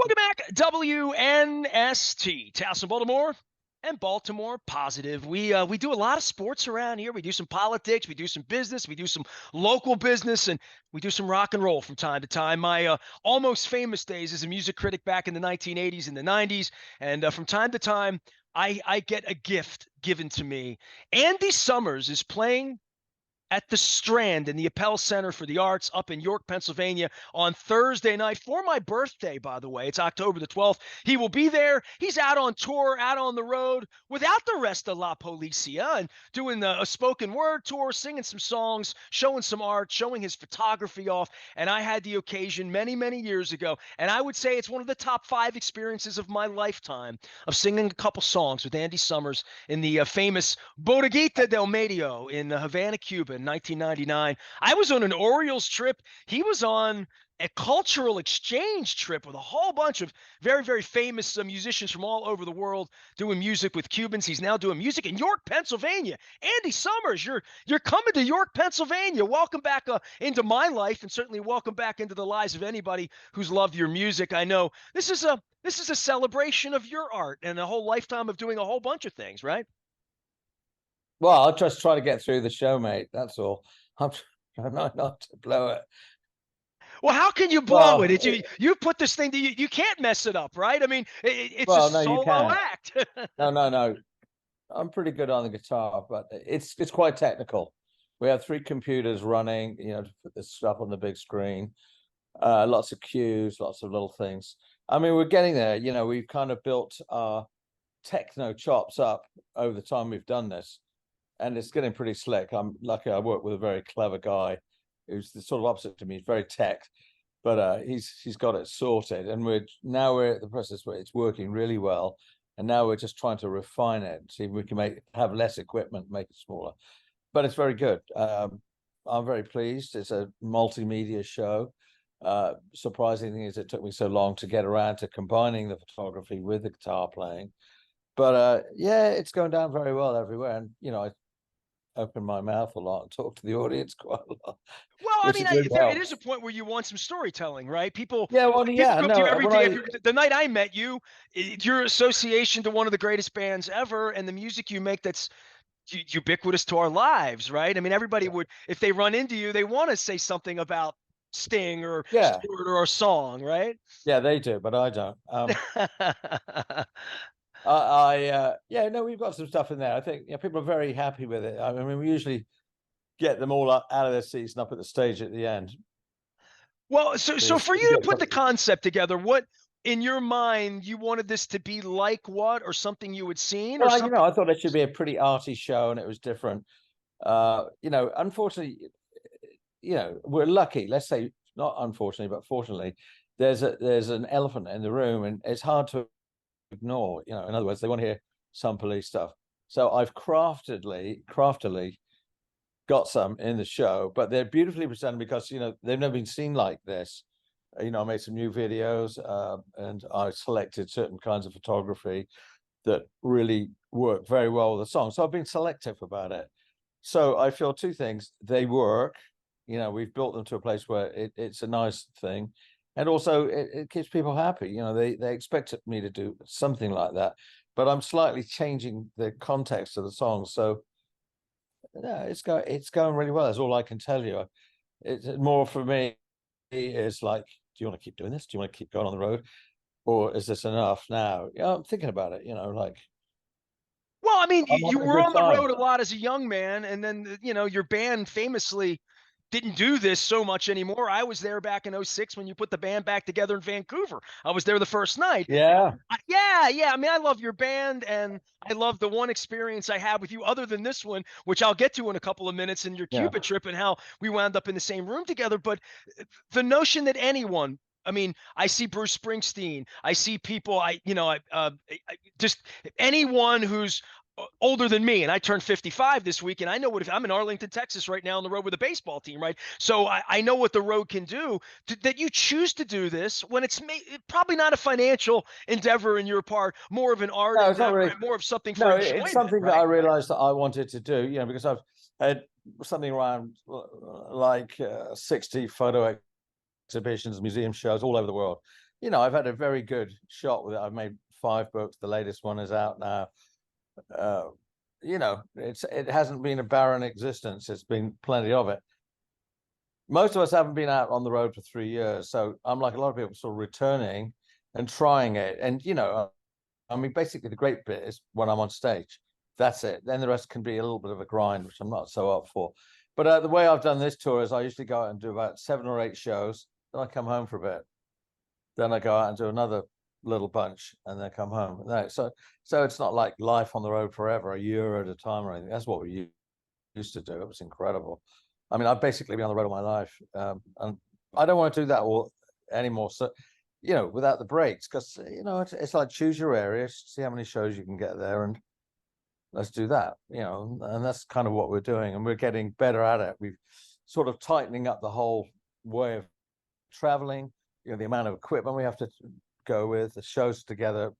Welcome back, WNST, Towson, Baltimore, and Baltimore Positive. We do a lot of sports around here. We do some politics, we do some business, we do some local business, and we do some rock and roll from time to time. My almost famous days as a music critic back in the 1980s and the 90s, and from time to time, I get a gift given to me. Andy Summers is playing at the Strand in the Appel Center for the Arts up in York, Pennsylvania on Thursday night for my birthday, by the way. It's October the 12th. He will be there. He's out on tour, out on the road without the rest of La Policia and doing a spoken word tour, singing some songs, showing some art, showing his photography off. And I had the occasion many, many years ago. And I would say it's one of the top 5 experiences of my lifetime of singing a couple songs with Andy Summers in the famous Bodeguita del Medio in Havana, Cuba in 1999. I was on an Orioles trip. He was on a cultural exchange trip with a whole bunch of very, very famous musicians from all over the world doing music with Cubans. He's now doing music in York, Pennsylvania. Andy Summers, you're coming to York, Pennsylvania. Welcome back into my life, and certainly welcome back into the lives of anybody who's loved your music. I know this is a celebration of your art and a whole lifetime of doing a whole bunch of things, right? Well, I'll just try to get through the show, mate. That's all. I'm trying not to blow it. Well, how can you blow it? You put this thing that you can't mess it up, right? I mean, it's a solo act. No. I'm pretty good on the guitar, but it's quite technical. We have 3 computers running, to put this stuff on the big screen. Lots of cues, lots of little things. I mean, we're getting there. We've kind of built our techno chops up over the time we've done this. And it's getting pretty slick. I'm lucky I work with a very clever guy who's the sort of opposite to me. He's very tech, but he's got it sorted. And we're at the process where it's working really well. And now we're just trying to refine it, see if we can have less equipment, make it smaller. But it's very good. I'm very pleased. It's a multimedia show. Surprising thing is it took me so long to get around to combining the photography with the guitar playing. But yeah, it's going down very well everywhere. And I open my mouth a lot and talk to the audience quite a lot. Well, I mean, it is a point where you want some storytelling, right? People, yeah, well, yeah, people come to you every day. The night I met you, your association to one of the greatest bands ever, and the music you make that's ubiquitous to our lives, right? I mean, everybody would, if they run into you, they want to say something about Sting or Stewart or a song, right? Yeah, they do, but I don't. We've got some stuff in there. I think people are very happy with it. I mean, we usually get them all out of their seats and up at the stage at the end. Well, so for you to put the concept together, what in your mind you wanted this to be like, what, or something you had seen? Well, I thought it should be a pretty arty show, and it was different. Unfortunately, we're lucky. Let's say not unfortunately, but fortunately, there's an elephant in the room, and it's hard to ignore. In other words, they want to hear some police stuff. So I've craftily got some in the show, but they're beautifully presented because they've never been seen like this. I made some new videos, and I selected certain kinds of photography that really work very well with the song. So I've been selective about it. So I feel 2 things: they work. We've built them to a place where it's a nice thing. And also, it keeps people happy. They expect me to do something like that, but I'm slightly changing the context of the song. So, yeah, it's going really well. That's all I can tell you. It's more for me. It's like, do you want to keep doing this? Do you want to keep going on the road, or is this enough now? I'm thinking about it. Like. Well, I mean, you were on the road a lot as a young man, and then your band famously didn't do this so much anymore. I was there back in 06 when you put the band back together in Vancouver. I was there the first night. Yeah. Yeah. I mean, I love your band, and I love the one experience I had with you other than this one, which I'll get to in a couple of minutes, in your Cuba trip and how we wound up in the same room together. But the notion that anyone, I mean, I see Bruce Springsteen, I see people, just anyone who's older than me, and I turned 55 this week, and I know what, if I'm in Arlington, Texas right now on the road with a baseball team, right? So I know what the road can do. That you choose to do this when it's probably not a financial endeavor in your part, more of an art endeavor, really, more of something for enjoyment. It's something that I realized that I wanted to do, because I've had something around like 60 photo exhibitions, museum shows all over the world. I've had a very good shot with it. I've made 5 books. The latest one is out now. It hasn't been a barren existence. It's been plenty of it. Most of us haven't been out on the road for 3 years, so I'm like a lot of people, sort of returning and trying it. And I mean, basically, the great bit is when I'm on stage. That's it. Then the rest can be a little bit of a grind, which I'm not so up for. But the way I've done this tour is I usually go out and do about 7 or 8 shows. Then I come home for a bit. Then I go out and do another little bunch, and then come home. No, so it's not like life on the road forever, a year at a time or anything. That's what we used to do. It was incredible. I mean, I've basically been on the road all my life, and I don't want to do that all anymore. So, without the breaks, because it's like choose your area, see how many shows you can get there, and let's do that. And that's kind of what we're doing, and we're getting better at it. We've sort of tightening up the whole way of traveling. The amount of equipment we have to go with, the shows together,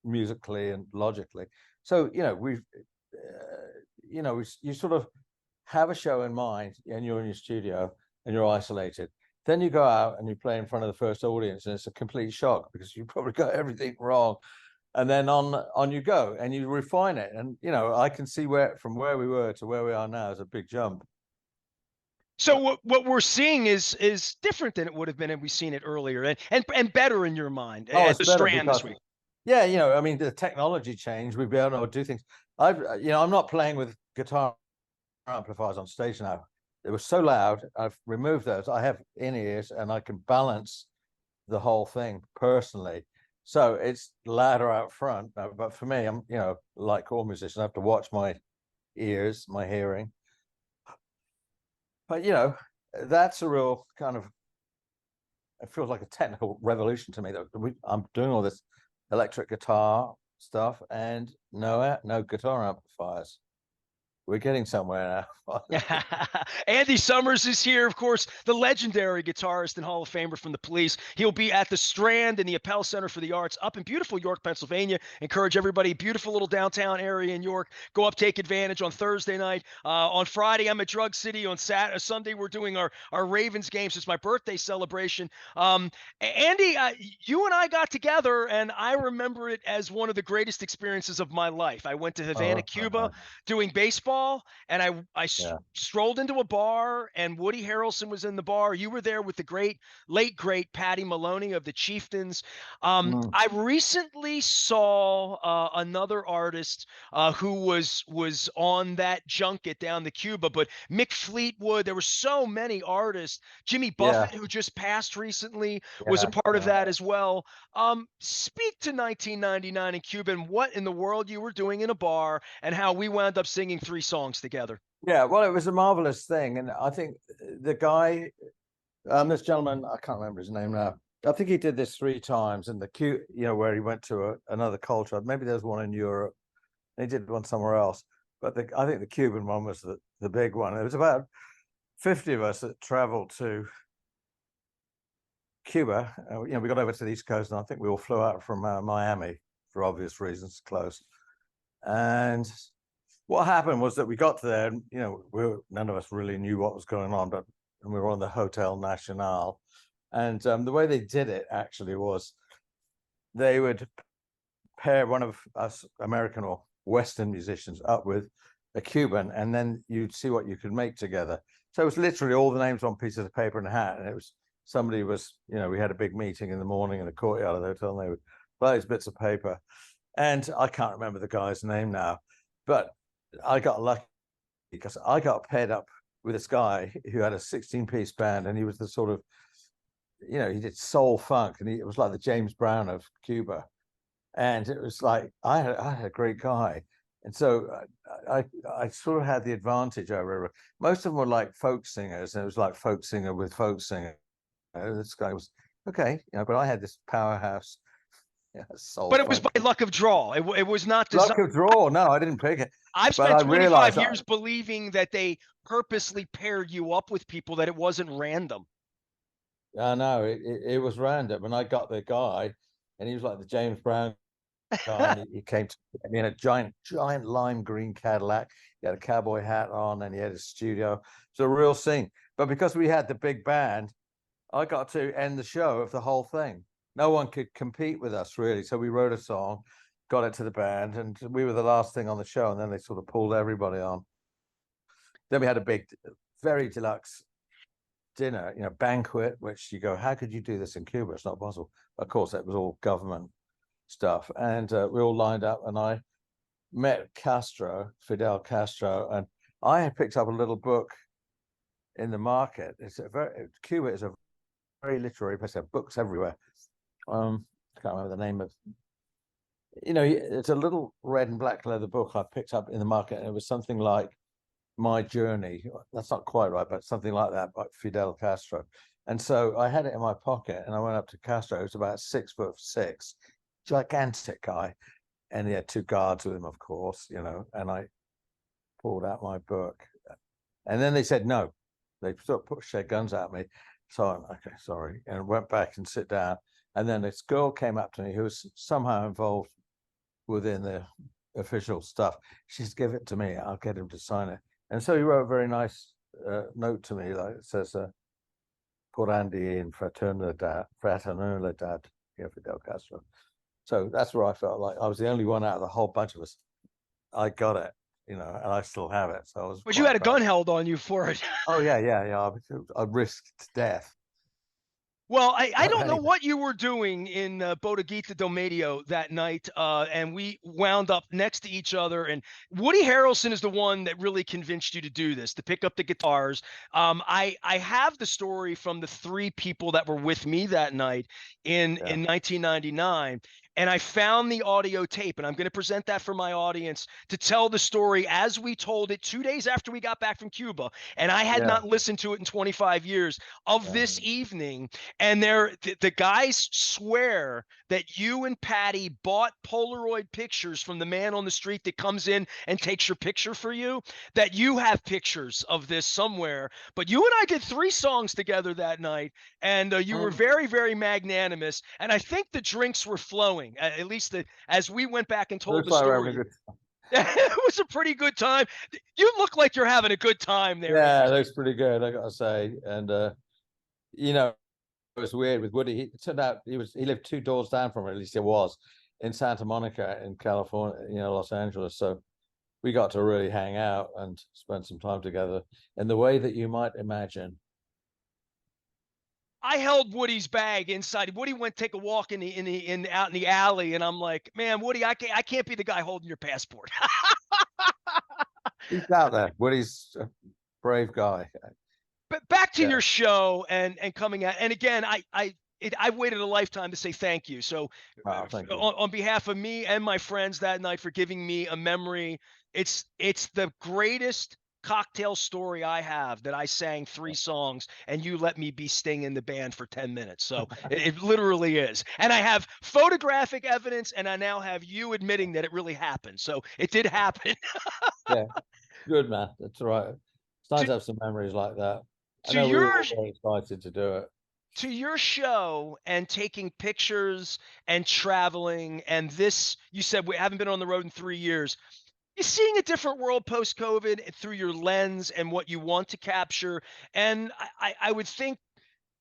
musically and logically. So you sort of have a show in mind, and you're in your studio and you're isolated. Then you go out and you play in front of the first audience, and it's a complete shock because you probably got everything wrong. And then on you go, and you refine it. And I can see from where we were to where we are now is a big jump. So what we're seeing is different than it would have been had we seen it earlier, and better in your mind Oh, at it's the better Strand because, this week. yeah, I mean, the technology changed. We've been able to do things. I'm not playing with guitar amplifiers on stage now. It was so loud. I've removed those. I have in-ears, and I can balance the whole thing personally. So it's louder out front. But for me, I'm, like all musicians, I have to watch my ears, my hearing. But that's a real kind of, it feels like a technical revolution to me that I'm doing all this electric guitar stuff and no guitar amplifiers. We're getting somewhere now. Andy Summers is here, of course, the legendary guitarist and Hall of Famer from the Police. He'll be at the Strand in the Appel Center for the Arts up in beautiful York, Pennsylvania. Encourage everybody, beautiful little downtown area in York. Go up, take advantage on Thursday night. On Friday, I'm at Drug City. On Sunday, we're doing our Ravens game. So it's my birthday celebration. Andy, you and I got together, and I remember it as one of the greatest experiences of my life. I went to Havana, Cuba, doing baseball, and I strolled into a bar, and Woody Harrelson was in the bar. You were there with the late great Patty Maloney of the Chieftains. I recently saw another artist who was on that junket down to Cuba, but Mick Fleetwood. There were so many artists. Jimmy Buffett, who just passed recently, was a part of that as well. Speak to 1999 in Cuba and what in the world you were doing in a bar, and how we wound up singing 3 songs together. Yeah, well, it was a marvelous thing. And I think the guy, this gentleman, I can't remember his name now. I think he did this 3 times in the where he went to another culture. Maybe there's one in Europe. He did one somewhere else. But I think the Cuban one was the big one. It was about 50 of us that traveled to Cuba. We got over to the East Coast, and I think we all flew out from Miami for obvious reasons, close. And what happened was that we got there, and none of us really knew what was going on, but we were on the Hotel Nacional, and the way they did it actually was they would pair one of us American or Western musicians up with a Cuban, and then you'd see what you could make together. So it was literally all the names on pieces of paper and a hat, and it was somebody was, we had a big meeting in the morning in the courtyard of the hotel, and they would play these bits of paper, and I can't remember the guy's name now, but I got lucky because I got paired up with this guy who had a 16-piece band, and he was the sort of, he did soul funk, and it was like the James Brown of Cuba. And it was like, I had a great guy. And so I sort of had the advantage over. Most of them were like folk singers, and it was like folk singer with folk singer. This guy was, okay, but I had this powerhouse. Yeah, but it was by luck of draw. It was not luck of draw. No, I didn't pick it. I've spent 25 years believing that they purposely paired you up with people, that it wasn't random. No, it was random. And I got the guy, and he was like the James Brown guy. And he came to me in a giant lime green Cadillac. He had a cowboy hat on, and he had a studio. It's a real scene. But because we had the big band, I got to end the show of the whole thing. no one could compete with us really. So we wrote a song, got it to the band, and we were the last thing on the show. And then they sort of pulled everybody on. Then we had a big, very deluxe dinner, banquet, which you go, how could you do this in Cuba? It's not possible. Of course, it was all government stuff. And we all lined up, and I met Fidel Castro, and I had picked up a little book in the market. Cuba is a very literary place. There are books everywhere. I can't remember the name of. It's a little red and black leather book I picked up in the market, and it was something like My Journey. That's not quite right, but something like that by Fidel Castro. And so I had it in my pocket, and I went up to Castro. He was about 6'6", gigantic guy, and he had two guards with him, of course, and I pulled out my book. And then they said no. They sort of pushed their guns at me. So I'm okay, sorry, and went back and sit down. And then this girl came up to me who was somehow involved within the official stuff. She said, give it to me. I'll get him to sign it. And so he wrote a very nice note to me, like it says, por Andy in fraternidad, Fidel Castro. So that's where I felt like I was the only one out of the whole bunch of us. I got it, and I still have it. So I was. But you had a gun held on you for it. Oh yeah. I risked death. Well, I don't know what you were doing in Bodeguita do Medio that night, and we wound up next to each other. And Woody Harrelson is the one that really convinced you to do this, to pick up the guitars. I have the story from the three people that were with me that night in 1999. And I found the audio tape, and I'm going to present that for my audience to tell the story as we told it 2 days after we got back from Cuba. And I had not listened to it in 25 years of this evening. And the guys swear that you and Patty bought Polaroid pictures from the man on the street that comes in and takes your picture for you, that you have pictures of this somewhere. But you and I did 3 songs together that night, and you were very, very magnanimous. And I think the drinks were flowing, at least as we went back and told the story. It was a pretty good time. You look like you're having a good time there. Yeah, it looks pretty good, I gotta say. And it was weird with Woody. It turned out he lived 2 doors down from it, at least it was, in Santa Monica in California, Los Angeles. So we got to really hang out and spend some time together in the way that you might imagine. I held Woody's bag inside. Woody went take a walk out in the alley, and I'm like, man, Woody, I can't be the guy holding your passport. He's out there. Woody's a brave guy. But back to your show and coming out. And again, I waited a lifetime to say thank you. So thank you. On behalf of me and my friends that night for giving me a memory, it's the greatest cocktail story I have, that I sang 3 songs and you let me be Sting in the band for 10 minutes. So it literally is. And I have photographic evidence, and I now have you admitting that it really happened. So it did happen. Yeah, good, man. That's right. It's nice to have some memories like that. I know we were very excited to do it. To your show and taking pictures and traveling, and this, you said we haven't been on the road in 3 years. You're seeing a different world post-COVID through your lens and what you want to capture. And I would think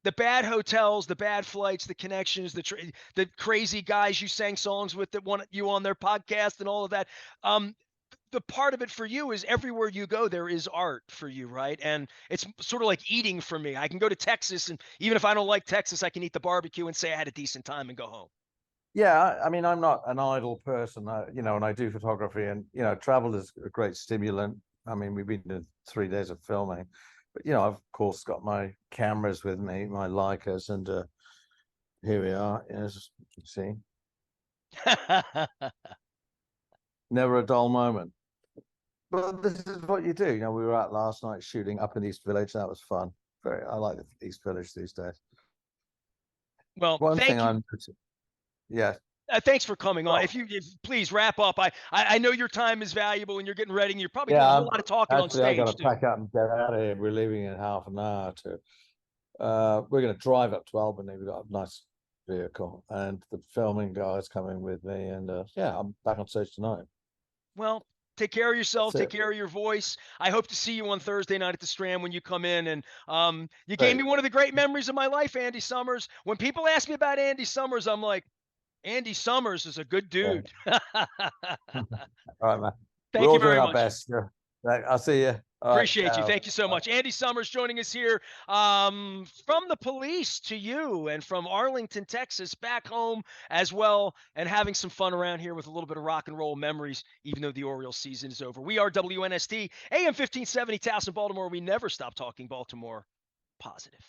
the bad hotels, the bad flights, the connections, the crazy guys you sang songs with that want you on their podcast and all of that. The part of it for you is everywhere you go, there is art for you, right? And it's sort of like eating for me. I can go to Texas, and even if I don't like Texas, I can eat the barbecue and say I had a decent time and go home. Yeah, I mean, I'm not an idle person, and I do photography, and travel is a great stimulant. I mean, we've been to 3 days of filming, but I've of course got my cameras with me, my Leicas, and here we are. As you see, never a dull moment. But this is what you do. We were out last night shooting up in East Village. That was fun. I like the East Village these days. Well, one thing I'm. Yeah. Thanks for coming on. If please wrap up. I know your time is valuable and you're getting ready, and you're probably doing a whole lot of talking on stage. I got to pack up and get out of here. We're leaving in half an hour to. We're going to drive up to Albany. We've got a nice vehicle, and the filming guy's coming with me. And I'm back on stage tonight. Well, Take care of yourself. That's Take it. care of your voice. I hope to see you on Thursday night at the Strand when you come in. And you gave Great. me one of the great memories of my life, Andy Summers. When people ask me about Andy Summers, I'm like, Andy Summers is a good Yeah. dude. All right, man. We're Thank you all doing very our much. best. Right, I'll see you. All right. Appreciate you. Ciao. Thank you so Bye. much. Andy Summers joining us here from the police to you and from Arlington, Texas, back home as well, and having some fun around here with a little bit of rock and roll memories, even though the Orioles season is over. We are WNST, AM 1570, Towson, Baltimore. We never stop talking Baltimore positive.